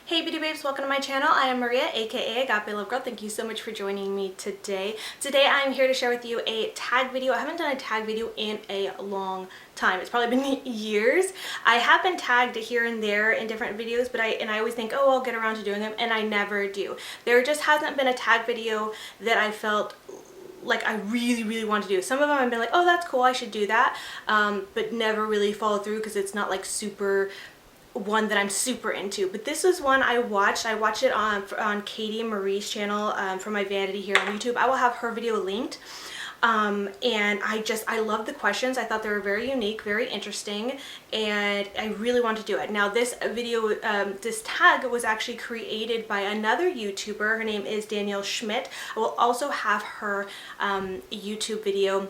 Hey beauty babes, welcome to my channel. I am Maria, aka agapelovegirl. Thank you so much for joining me today. Today I'm here to share with you a tag video. I haven't done a tag video in a long time. It's probably been years. I have been tagged here and there in different videos, but I always think, oh, I'll get around to doing them, and I never do. There just hasn't been a tag video that I felt like I really want to do. Some of them I've been like, oh, that's cool, I should do that, but never really followed through because it's not like super one that I'm super into. But this was one I watched. I watched it on Katie Marie's channel for my vanity here on YouTube. I will have her video linked. And I love the questions. I thought they were very unique, very interesting, and I really want to do it. Now this video, this tag was actually created by another YouTuber. Her name is Danielle Schmidt. I will also have her YouTube video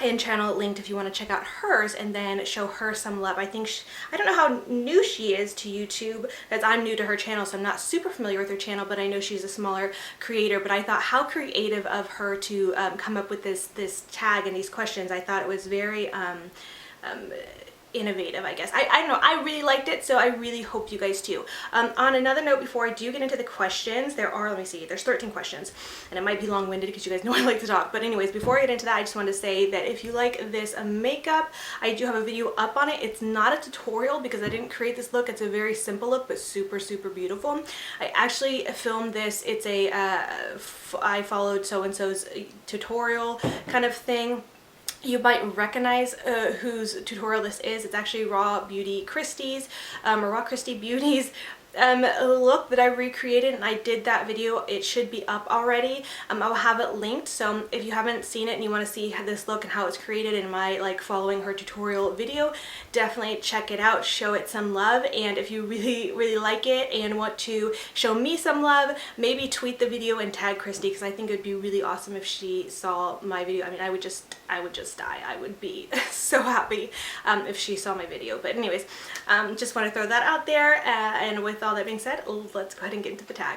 and channel linked if you want to check out hers and then show her some love. I don't know how new she is to YouTube, as I'm new to her channel, so I'm not super familiar with her channel, but I know she's a smaller creator. But I thought how creative of her to come up with this tag and these questions. I thought it was very innovative, I guess. I don't know, I really liked it, so I really hope you guys too. On another note, before I do get into the questions, let me see, there's 13 questions, and it might be long-winded because you guys know I like to talk, but anyways, before I get into that, I just wanted to say that if you like this makeup, I do have a video up on it. It's not a tutorial because I didn't create this look. It's a very simple look, but super beautiful. I actually filmed this. It's I followed so-and-so's tutorial kind of thing. You might recognize whose tutorial this is. It's actually Raw Beauty Christie's, or Raw Christie Beauty's look that I recreated, and I did that video. It should be up already. I'll have it linked, so if you haven't seen it and you want to see how this look and how it's created in my following her tutorial video, definitely check it out, show it some love. And if you really like it and want to show me some love, maybe tweet the video and tag Christy, because I think it would be really awesome if she saw my video. I mean, I would just die. I would be so happy if she saw my video. But anyways, just want to throw that out there, and with all that being said, let's go ahead and get into the tag.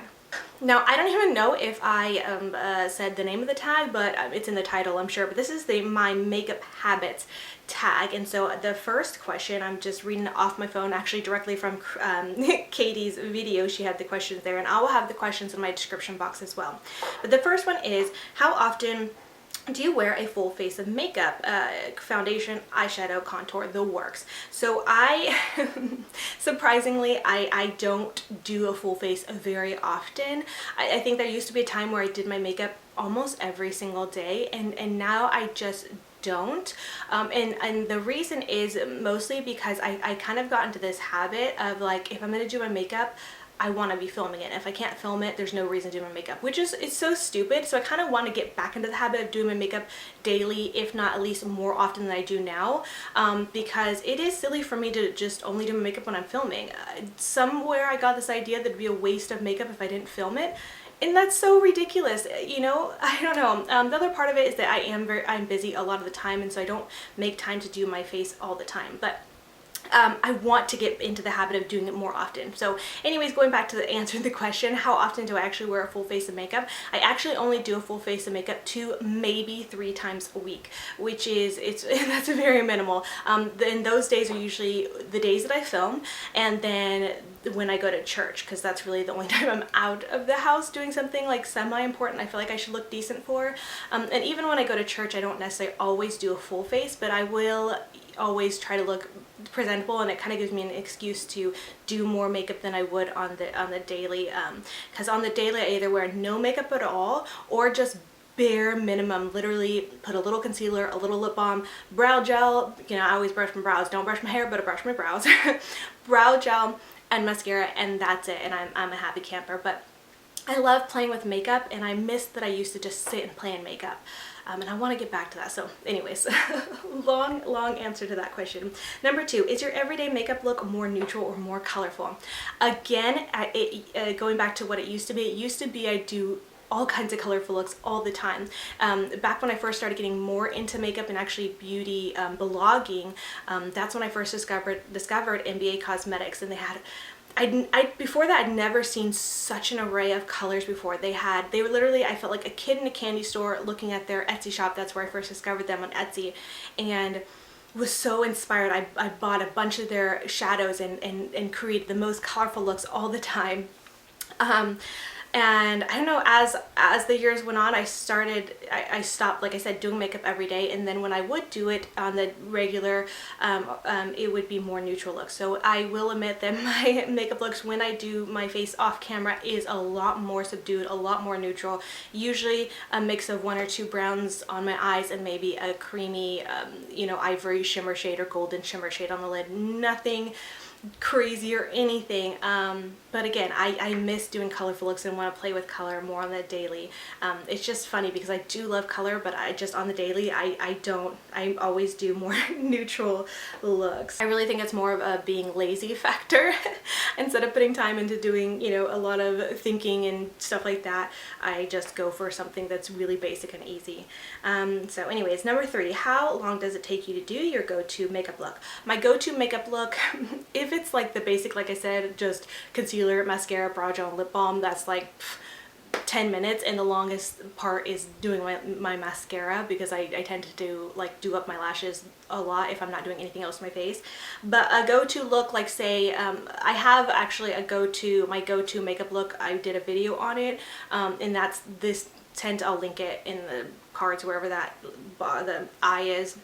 Now, I don't even know if I said the name of the tag, but it's in the title, I'm sure. But this is my makeup habits tag. And so the first question, I'm just reading off my phone, actually directly from Katie's video. She had the questions there, and I will have the questions in my description box as well. But the first one is, how often do you wear a full face of makeup? Foundation, eyeshadow, contour, the works. So surprisingly, I don't do a full face very often. I think there used to be a time where I did my makeup almost every single day, and now I just don't. And the reason is mostly because I kind of got into this habit of, like, if I'm gonna do my makeup, I want to be filming it. If I can't film it, there's no reason to do my makeup, which is, it's so stupid. So I kind of want to get back into the habit of doing my makeup daily, if not at least more often than I do now, because it is silly for me to just only do my makeup when I'm filming. Somewhere I got this idea that it'd be a waste of makeup if I didn't film it, and that's so ridiculous, you know. I don't know. The other part of it is that I'm busy a lot of the time, and so I don't make time to do my face all the time, but I want to get into the habit of doing it more often. So anyways, going back to the answer to the question, how often do I actually wear a full face of makeup? I actually only do a full face of makeup 2, maybe 3 times a week, which is, that's very minimal. Then those days are usually the days that I film, and then when I go to church, because that's really the only time I'm out of the house doing something like semi-important I feel like I should look decent for. And even when I go to church, I don't necessarily always do a full face, but I will always try to look presentable, and it kind of gives me an excuse to do more makeup than I would on the daily, because on the daily I either wear no makeup at all or just bare minimum, literally put a little concealer, a little lip balm, brow gel, you know, I always brush my brows, don't brush my hair, but I brush my brows, brow gel and mascara, and that's it, and I'm a happy camper. But I love playing with makeup, and I miss that I used to just sit and play in makeup. And I want to get back to that. So anyways, long answer to that question. Number 2, is your everyday makeup look more neutral or more colorful? Again, going back to what it used to be I do all kinds of colorful looks all the time. Back when I first started getting more into makeup and actually beauty blogging, that's when I first discovered NBA Cosmetics, and they had before that, I'd never seen such an array of colors before. They were literally, I felt like a kid in a candy store looking at their Etsy shop. That's where I first discovered them, on Etsy. And was so inspired. I bought a bunch of their shadows and created the most colorful looks all the time. And I don't know, as the years went on, I stopped, like I said, doing makeup every day. And then when I would do it on the regular, it would be more neutral looks. So I will admit that my makeup looks when I do my face off camera is a lot more subdued, a lot more neutral. Usually a mix of 1 or 2 browns on my eyes and maybe a creamy, you know, ivory shimmer shade or golden shimmer shade on the lid. Nothing crazy or anything, but again, I miss doing colorful looks and want to play with color more on the daily. It's just funny because I do love color, but I just on the daily I always do more neutral looks. I really think it's more of a being lazy factor. Instead of putting time into doing, you know, a lot of thinking and stuff like that, I just go for something that's really basic and easy. So anyways, number 3, how long does it take you to do your go-to makeup look? My go-to makeup look, if it's like the basic, like I said, just concealer, mascara, brow gel, and lip balm, that's like 10 minutes, and the longest part is doing my mascara because I tend to do up my lashes a lot if I'm not doing anything else to my face. But a go-to look, like say, I have actually my go-to makeup look. I did a video on it, and that's this tint. I'll link it in the cards wherever that the eye is.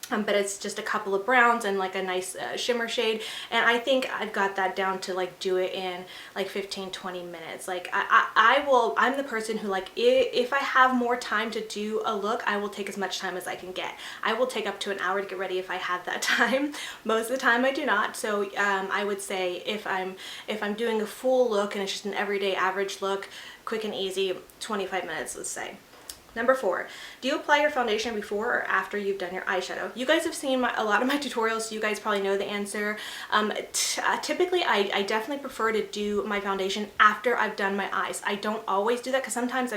But it's just a couple of browns and like a nice shimmer shade, and I think I've got that down to like do it in like 15-20 minutes. Like I'm the person who, like, if I have more time to do a look, I will take as much time as I can get. I will take up to an hour to get ready if I have that time. Most of the time I do not. So I would say if I'm doing a full look and it's just an everyday average look, quick and easy, 25 minutes, let's say. Number 4, do you apply your foundation before or after you've done your eyeshadow? You guys have seen a lot of my tutorials, so you guys probably know the answer. Typically, I definitely prefer to do my foundation after I've done my eyes. I don't always do that because sometimes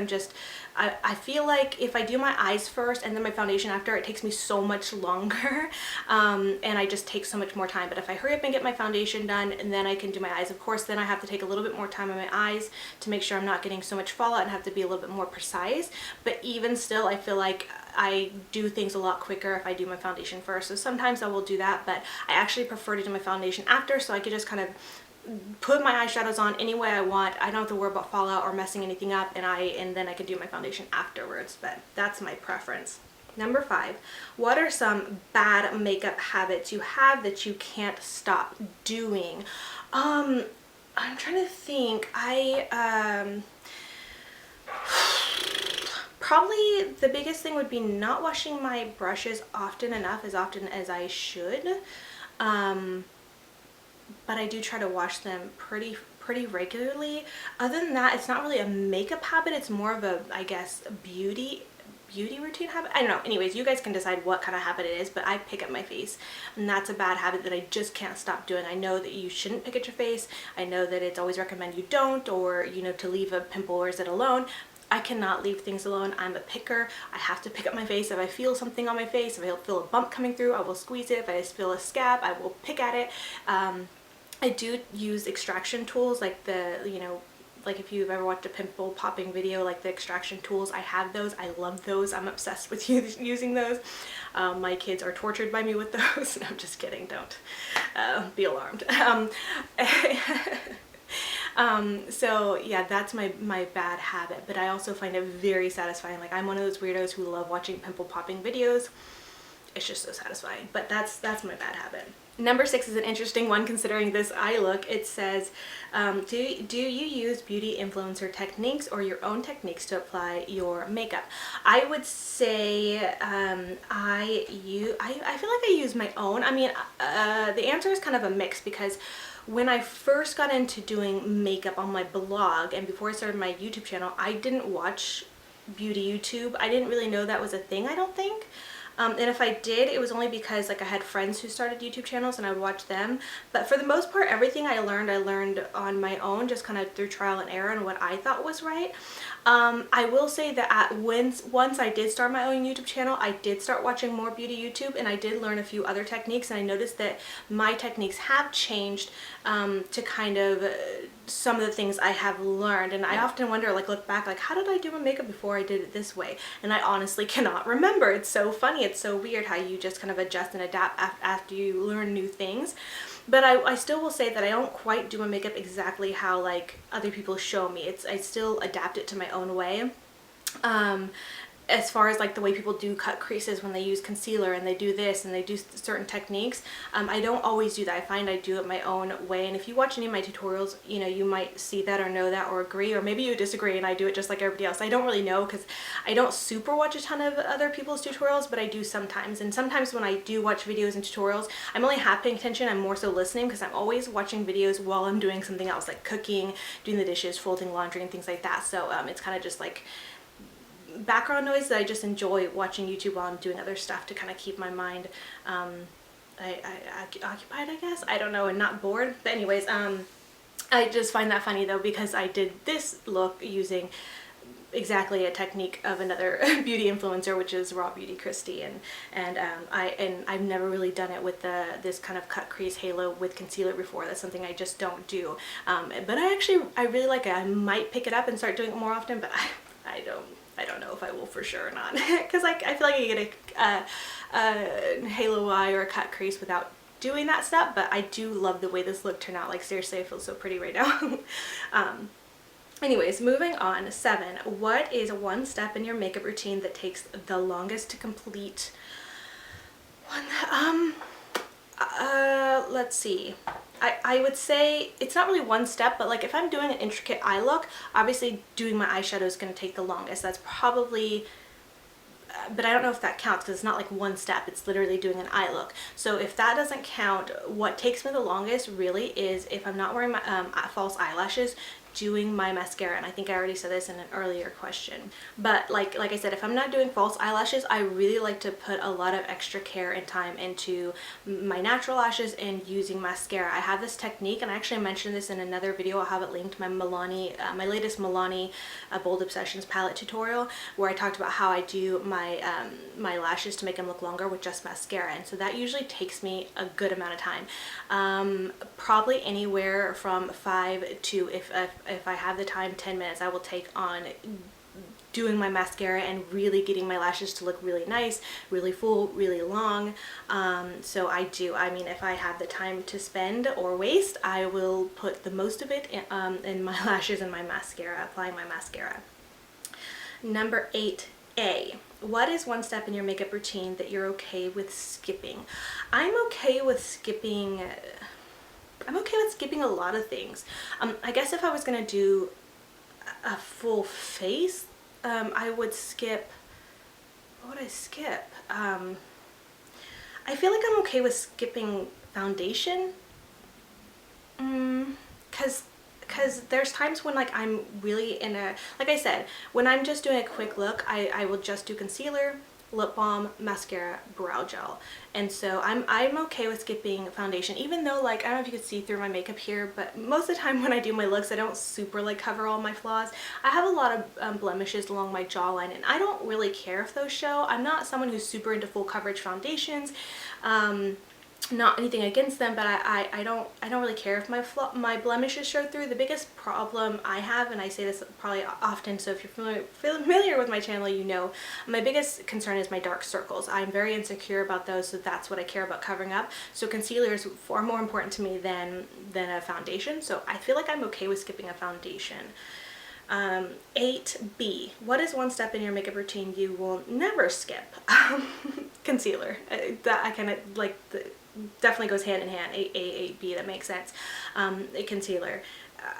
I feel like if I do my eyes first and then my foundation after, it takes me so much longer, and I just take so much more time. But if I hurry up and get my foundation done and then I can do my eyes, of course, then I have to take a little bit more time on my eyes to make sure I'm not getting so much fallout and have to be a little bit more precise. But even still, I feel like I do things a lot quicker if I do my foundation first. So sometimes I will do that, but I actually prefer to do my foundation after, so I could just kind of put my eyeshadows on any way I want. I don't have to worry about fallout or messing anything up, and then I can do my foundation afterwards. But that's my preference. Number 5, what are some bad makeup habits you have that you can't stop doing? I'm trying to think. Probably the biggest thing would be not washing my brushes often enough, as often as I should. But I do try to wash them pretty regularly. Other than that, it's not really a makeup habit. It's more of a, I guess, beauty routine habit. I don't know. Anyways, you guys can decide what kind of habit it is, but I pick at my face, and that's a bad habit that I just can't stop doing. I know that you shouldn't pick at your face. I know that it's always recommended you don't, or, you know, to leave a pimple or is it alone. I cannot leave things alone. I'm a picker. I have to pick up my face. If I feel something on my face, if I feel a bump coming through, I will squeeze it. If I feel a scab, I will pick at it. I do use extraction tools, like like if you've ever watched a pimple popping video, like the extraction tools, I have those. I love those. I'm obsessed with using those. My kids are tortured by me with those. No, I'm just kidding. Don't be alarmed. So yeah, that's my bad habit, but I also find it very satisfying. Like, I'm one of those weirdos who love watching pimple popping videos. It's just so satisfying. But that's my bad habit. Number 6 is an interesting one considering this eye look. It says, do you use beauty influencer techniques or your own techniques to apply your makeup? I would say I feel like I use my own. I mean, the answer is kind of a mix, because when I first got into doing makeup on my blog and before I started my YouTube channel, I didn't watch beauty YouTube. I didn't really know that was a thing, I don't think. And if I did, it was only because, like, I had friends who started YouTube channels and I would watch them. But for the most part, everything I learned on my own, just kind of through trial and error and what I thought was right. I will say that once I did start my own YouTube channel, I did start watching more beauty YouTube, and I did learn a few other techniques, and I noticed that my techniques have changed to kind of some of the things I have learned. And I often wonder, like, look back, like, how did I do my makeup before I did it this way? And I honestly cannot remember. It's so funny. it's so weird how you just kind of adjust and adapt after you learn new things. But I still will say that I don't quite do my makeup exactly how like other people show me. I still adapt it to my own way. As far as like the way people do cut creases when they use concealer and they do this and they do certain techniques, I don't always do that. I find I do it my own way, and if you watch any of my tutorials, you know, you might see that or know that or agree, or maybe you disagree and I do it just like everybody else. I don't really know because I don't super watch a ton of other people's tutorials, but I do sometimes. And sometimes when I do watch videos and tutorials, I'm only half paying attention. I'm more so listening because I'm always watching videos while I'm doing something else, like cooking, doing the dishes, folding laundry, and things like that. So it's kind of just like background noise that I just enjoy watching YouTube while I'm doing other stuff to kind of keep my mind occupied, I guess. I don't know, and not bored. But anyways, I just find that funny though, because I did this look using exactly a technique of another beauty influencer, which is Raw Beauty Christy, and I've never really done it with this kind of cut crease halo with concealer before. That's something I just don't do. But I really like it. I might pick it up and start doing it more often, but I don't know if I will for sure or not, because I feel like I get a halo eye or a cut crease without doing that stuff. But I do love the way this look turned out. Like seriously, I feel so pretty right now. Anyways, moving on. 7. What is one step in your makeup routine that takes the longest to complete? Let's see. I would say it's not really one step, but like if I'm doing an intricate eye look, obviously doing my eyeshadow is going to take the longest. That's probably, but I don't know if that counts because it's not like one step. It's literally doing an eye look. So if that doesn't count, what takes me the longest really is if I'm not wearing my false eyelashes, doing my mascara. And I think I already said this in an earlier question, but like I said, if I'm not doing false eyelashes, I really like to put a lot of extra care and time into my natural lashes and using mascara. I have this technique, and I actually mentioned this in another video. I'll have it linked, my my latest Milani Bold Obsessions palette tutorial, where I talked about how I do my my lashes to make them look longer with just mascara. And so that usually takes me a good amount of time, probably anywhere from 5 to, if I have the time, 10 minutes I will take on doing my mascara and really getting my lashes to look really nice, really full, really long. So I mean, if I have the time to spend or waste, I will put the most of it in my lashes and my mascara, applying my mascara. Number 8A. What is one step in your makeup routine that you're okay with skipping? I'm okay with skipping a lot of things. I guess if I was gonna do a full face, I would skip, what would I skip? I feel like I'm okay with skipping foundation, because there's times when like I'm really in a, like I said, when I'm just doing a quick look, I will just do concealer, lip balm, mascara, brow gel. And so I'm okay with skipping foundation, even though, like, I don't know if you could see through my makeup here, but most of the time when I do my looks, I don't super like cover all my flaws. I have a lot of blemishes along my jawline, and I don't really care if those show. I'm not someone who's super into full coverage foundations. Not anything against them, but I don't really care if my blemishes show through. The biggest problem I have, and I say this probably often, so if you're familiar with my channel, you know, my biggest concern is my dark circles. I'm very insecure about those, so that's what I care about covering up. So concealer is far more important to me than a foundation, so I feel like I'm okay with skipping a foundation. 8B. What is one step in your makeup routine you will never skip? Concealer. That I kind of like, definitely goes hand in hand. 8B, that makes sense. Concealer.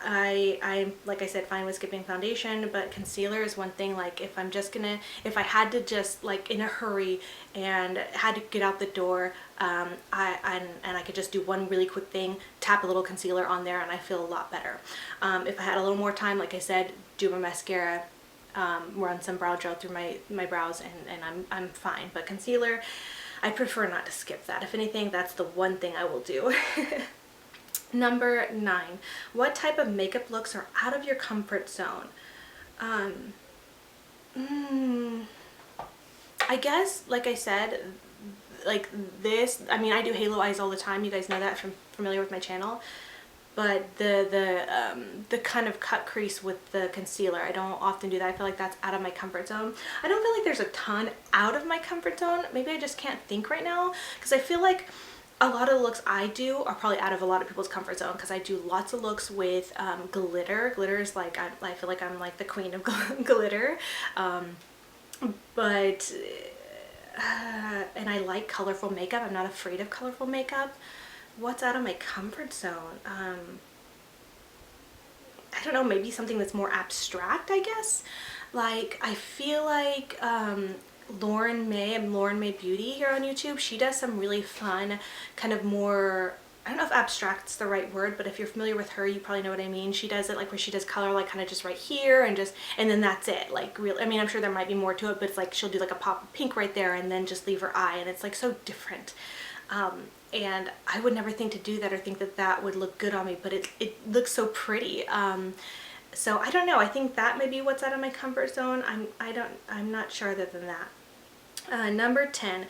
I'm, like I said, fine with skipping foundation, but concealer is one thing. Like if I had to just like in a hurry and had to get out the door, and I could just do one really quick thing, tap a little concealer on there, and I feel a lot better. If I had a little more time, like I said, do my mascara, run some brow gel through my brows, and I'm fine. But concealer, I prefer not to skip that. If anything, that's the one thing I will do. Number 9. What type of makeup looks are out of your comfort zone? I guess, like I said, like this, I mean, I do halo eyes all the time. You guys know that if you're familiar with my channel. but the kind of cut crease with the concealer, I don't often do that. I feel like that's out of my comfort zone. I don't feel like there's a ton out of my comfort zone. Maybe I just can't think right now, because I feel like a lot of the looks I do are probably out of a lot of people's comfort zone, because I do lots of looks with glitter. Glitter is like, I feel like I'm like the queen of glitter. But and I like colorful makeup. I'm not afraid of colorful makeup. What's out of my comfort zone? I don't know, maybe something that's more abstract, I guess. Like, I feel like Lauren May Beauty here on YouTube, she does some really fun kind of more, I don't know if abstract's the right word, but if you're familiar with her, you probably know what I mean. She does it like where she does color like kind of just right here and then that's it. Like, really, I mean, I'm sure there might be more to it, but it's like she'll do like a pop of pink right there and then just leave her eye, and it's like so different. And I would never think to do that or think that that would look good on me, but it looks so pretty. So I don't know, I think that may be what's out of my comfort zone. I'm not sure other than that. Number 10,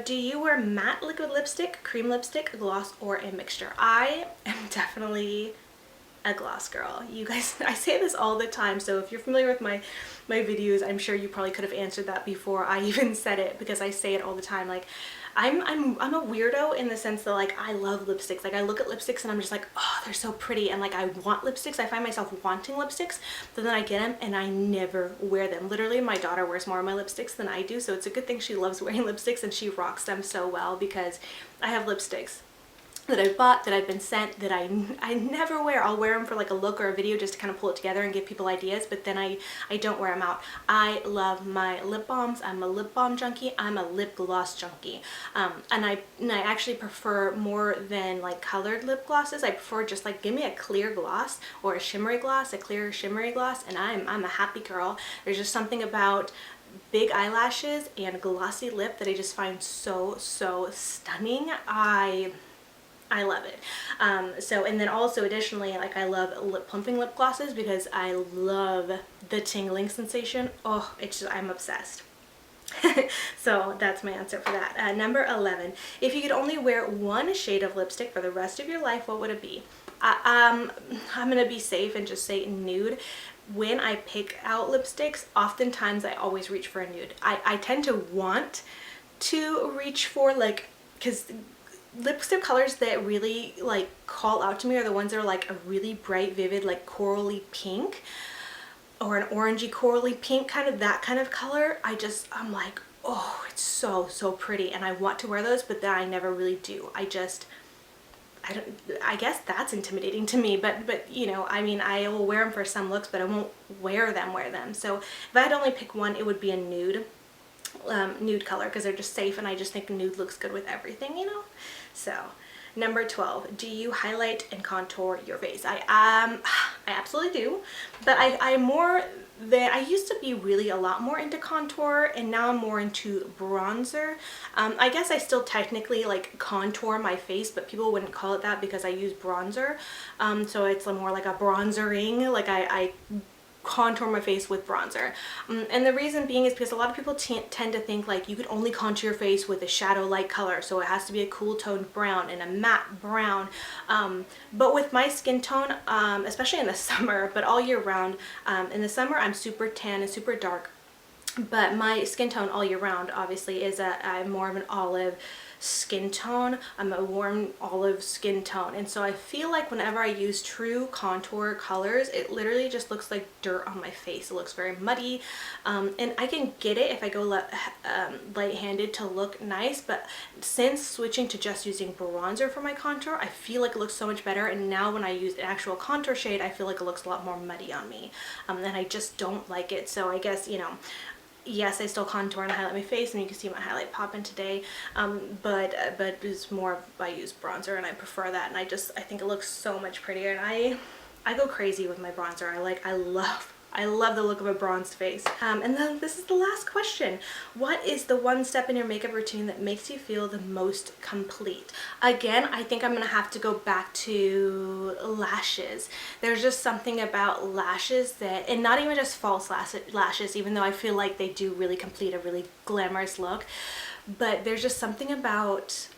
do you wear matte liquid lipstick, cream lipstick, gloss, or a mixture? I am definitely a gloss girl. You guys, I say this all the time, so if you're familiar with my videos, I'm sure you probably could have answered that before I even said it, because I say it all the time. Like, I'm a weirdo in the sense that, like, I love lipsticks. Like, I look at lipsticks and I'm just like, oh, they're so pretty, and like I want lipsticks. I find myself wanting lipsticks, but then I get them and I never wear them. Literally, my daughter wears more of my lipsticks than I do, so it's a good thing she loves wearing lipsticks and she rocks them so well, because I have lipsticks that I've bought, that I've been sent, that I never wear. I'll wear them for like a look or a video just to kind of pull it together and give people ideas, but then I don't wear them out. I love my lip balms. I'm a lip balm junkie. I'm a lip gloss junkie. And I actually prefer, more than like colored lip glosses, I prefer just like, give me a clear gloss or a shimmery gloss, a clear shimmery gloss, and I'm a happy girl. There's just something about big eyelashes and glossy lip that I just find so stunning. I love it. So, and then also additionally, like, I love lip plumping lip glosses because I love the tingling sensation. Oh, it's just, I'm obsessed. So that's my answer for that. Number 11, if you could only wear one shade of lipstick for the rest of your life, what would it be? I'm gonna be safe and just say nude. When I pick out lipsticks, oftentimes I always reach for a nude. I tend to want to reach for, like, because lipstick colors that really like call out to me are the ones that are like a really bright, vivid, like corally pink, or an orangey corally pink, kind of that kind of color. I'm like, oh, it's so pretty, and I want to wear those, but then I never really do. I guess that's intimidating to me, but you know, I mean, I will wear them for some looks, but I won't wear them. So if I had to only pick one, it would be a nude color, because they're just safe, and I just think nude looks good with everything, you know. So number 12, do you highlight and contour your face? I absolutely do, but I used to be really a lot more into contour, and now I'm more into bronzer. I guess I still technically like contour my face, but people wouldn't call it that because I use bronzer. So it's more like a bronzering, like I contour my face with bronzer. And the reason being is because a lot of people tend to think like you could only contour your face with a shadow light color, so it has to be a cool toned brown and a matte brown. But with my skin tone, especially in the summer, but all year round, in the summer I'm super tan and super dark, but my skin tone all year round obviously is I'm more of an olive skin tone. I'm a warm olive skin tone, and so I feel like whenever I use true contour colors, it literally just looks like dirt on my face. It looks very muddy, and I can get it if I go light-handed to look nice, but since switching to just using bronzer for my contour, I feel like it looks so much better, and now when I use an actual contour shade, I feel like it looks a lot more muddy on me, and I just don't like it. So I guess, you know, yes, I still contour and highlight my face, and you can see my highlight popping today, but it's more I use bronzer, and I prefer that, and I think it looks so much prettier, and I go crazy with my bronzer. I love the look of a bronzed face. And then this is the last question. What is the one step in your makeup routine that makes you feel the most complete? Again, I think I'm gonna have to go back to lashes. There's just something about lashes that, and not even just false lashes, even though I feel like they do really complete a really glamorous look, but there's just something about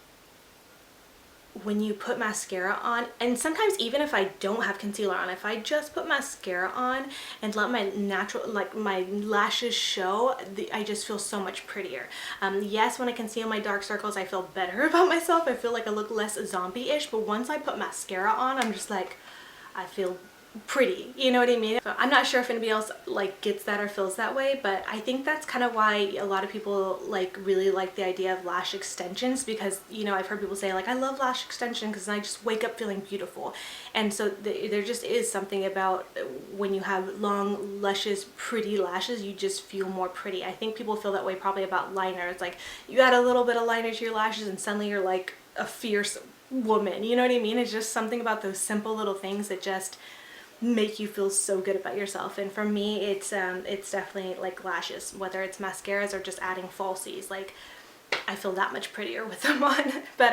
when you put mascara on, and sometimes even if I don't have concealer on, if I just put mascara on and let my natural, like my lashes show, I just feel so much prettier. Yes, when I conceal my dark circles, I feel better about myself. I feel like I look less zombie-ish, but once I put mascara on, I'm just like, I feel pretty, you know what I mean? So I'm not sure if anybody else like gets that or feels that way, but I think that's kind of why a lot of people like really like the idea of lash extensions, because you know, I've heard people say like, I love lash extension because I just wake up feeling beautiful. And so there just is something about when you have long, luscious, pretty lashes, you just feel more pretty. I think people feel that way probably about liner. It's like you add a little bit of liner to your lashes and suddenly you're like a fierce woman, you know what I mean? It's just something about those simple little things that just make you feel so good about yourself. And for me, it's definitely like lashes, whether it's mascaras or just adding falsies. Like, I feel that much prettier with them on. But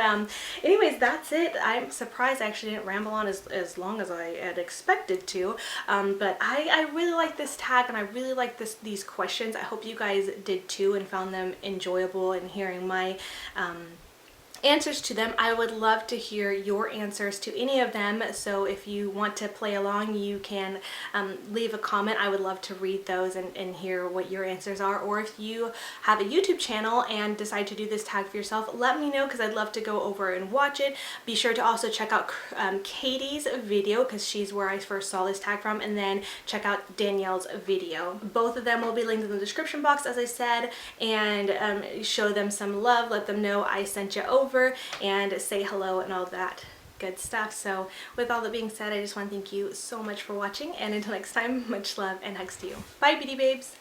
anyways, that's it. I'm surprised I actually didn't ramble on as long as I had expected to. But I really like this tag, and I really like these questions. I hope you guys did too and found them enjoyable, and hearing my answers to them. I would love to hear your answers to any of them, so if you want to play along, you can leave a comment. I would love to read those and hear what your answers are. Or if you have a YouTube channel and decide to do this tag for yourself, let me know, because I'd love to go over and watch it. Be sure to also check out Katie's video, because she's where I first saw this tag from, and then check out Danielle's video. Both of them will be linked in the description box, as I said, and show them some love, let them know I sent you over, and say hello and all that good stuff. So with all that being said, I just want to thank you so much for watching, and until next time, much love and hugs to you. Bye, beauty babes.